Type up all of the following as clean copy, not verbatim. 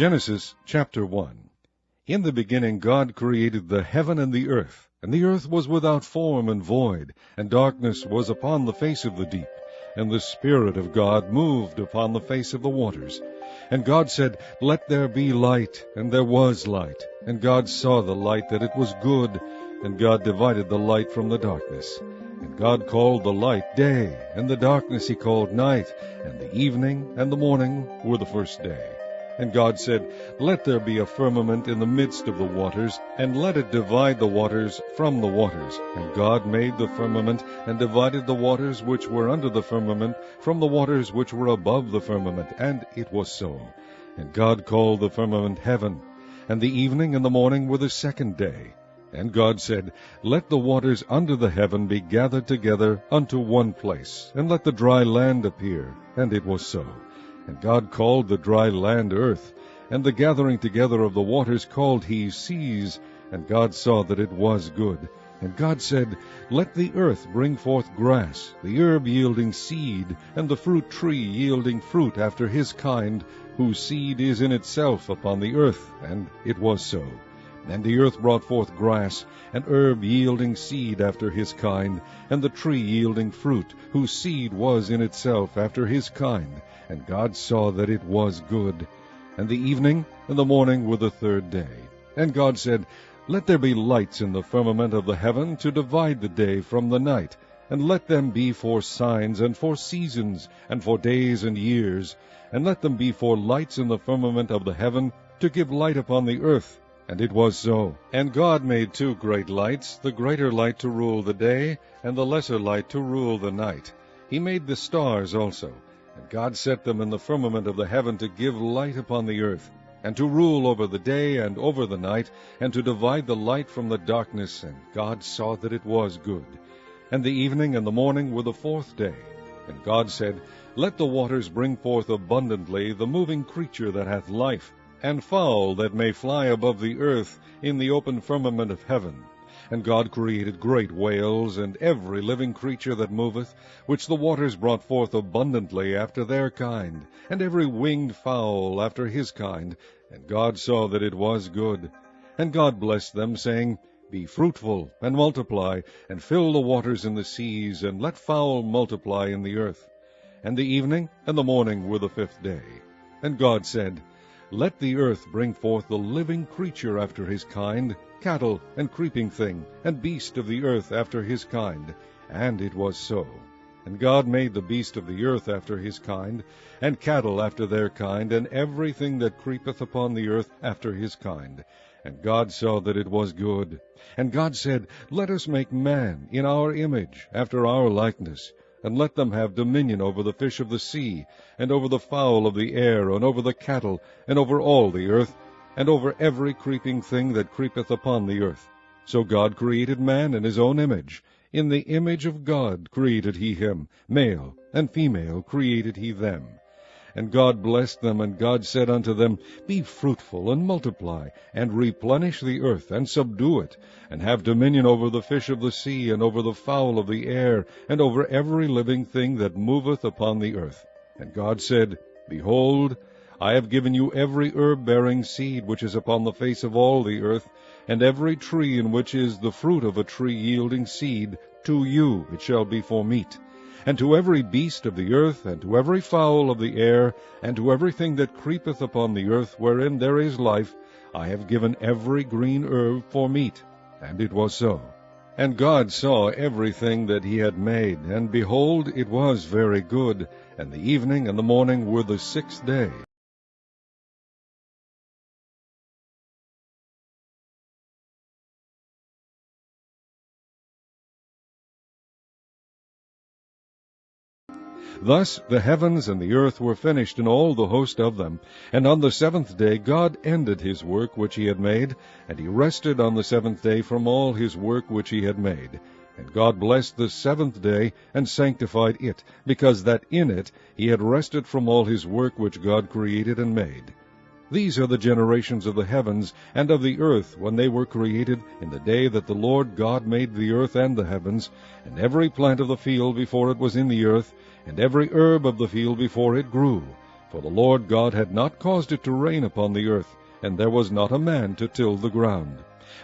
Genesis chapter 1. In the beginning God created the heaven and the earth was without form and void, and darkness was upon the face of the deep, and the Spirit of God moved upon the face of the waters. And God said, Let there be light, and there was light. And God saw the light that it was good, and God divided the light from the darkness. And God called the light day, and the darkness he called night, and the evening and the morning were the first day. And God said, Let there be a firmament in the midst of the waters, and let it divide the waters from the waters. And God made the firmament, and divided the waters which were under the firmament from the waters which were above the firmament. And it was so. And God called the firmament heaven. And the evening and the morning were the second day. And God said, Let the waters under the heaven be gathered together unto one place, and let the dry land appear. And it was so. And God called the dry land earth, and the gathering together of the waters called he seas. And God saw that it was good. And God said, Let the earth bring forth grass, the herb yielding seed, and the fruit tree yielding fruit after his kind, whose seed is in itself upon the earth. And it was so. And the earth brought forth grass, and herb yielding seed after his kind, and the tree yielding fruit, whose seed was in itself after his kind. And God saw that it was good. And the evening and the morning were the third day. And God said, Let there be lights in the firmament of the heaven to divide the day from the night, and let them be for signs, and for seasons, and for days and years, and let them be for lights in the firmament of the heaven to give light upon the earth. And it was so. And God made two great lights, the greater light to rule the day, and the lesser light to rule the night. He made the stars also. And God set them in the firmament of the heaven to give light upon the earth, and to rule over the day and over the night, and to divide the light from the darkness. And God saw that it was good. And the evening and the morning were the fourth day. And God said, Let the waters bring forth abundantly the moving creature that hath life, and fowl that may fly above the earth in the open firmament of heaven. And God created great whales, and every living creature that moveth, which the waters brought forth abundantly after their kind, and every winged fowl after his kind. And God saw that it was good. And God blessed them, saying, Be fruitful, and multiply, and fill the waters in the seas, and let fowl multiply in the earth. And the evening and the morning were the fifth day. And God said, Let the earth bring forth the living creature after his kind, cattle, and creeping thing, and beast of the earth after his kind. And it was so. And God made the beast of the earth after his kind, and cattle after their kind, and everything that creepeth upon the earth after his kind. And God saw that it was good. And God said, Let us make man in our image, after our likeness, and let them have dominion over the fish of the sea, and over the fowl of the air, and over the cattle, and over all the earth, and over every creeping thing that creepeth upon the earth. So God created man in his own image. In the image of God created he him, male and female created he them. And God blessed them, and God said unto them, Be fruitful, and multiply, and replenish the earth, and subdue it, and have dominion over the fish of the sea, and over the fowl of the air, and over every living thing that moveth upon the earth. And God said, Behold, I have given you every herb-bearing seed which is upon the face of all the earth, and every tree in which is the fruit of a tree yielding seed, to you it shall be for meat. And to every beast of the earth, and to every fowl of the air, and to everything that creepeth upon the earth wherein there is life, I have given every green herb for meat. And it was so. And God saw everything that he had made, and behold, it was very good. And the evening and the morning were the sixth day. Thus the heavens and the earth were finished, and all the host of them. And on the seventh day God ended his work which he had made, and he rested on the seventh day from all his work which he had made. And God blessed the seventh day, and sanctified it, because that in it he had rested from all his work which God created and made. These are the generations of the heavens and of the earth when they were created, in the day that the Lord God made the earth and the heavens, and every plant of the field before it was in the earth, and every herb of the field before it grew. For the Lord God had not caused it to rain upon the earth, and there was not a man to till the ground.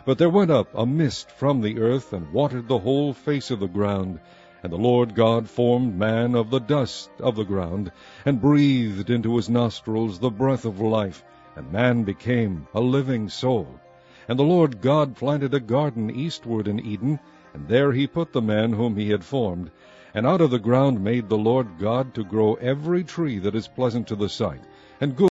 But there went up a mist from the earth, and watered the whole face of the ground. And the Lord God formed man of the dust of the ground, and breathed into his nostrils the breath of life, and man became a living soul. And the Lord God planted a garden eastward in Eden, and there he put the man whom he had formed. And out of the ground made the Lord God to grow every tree that is pleasant to the sight, and good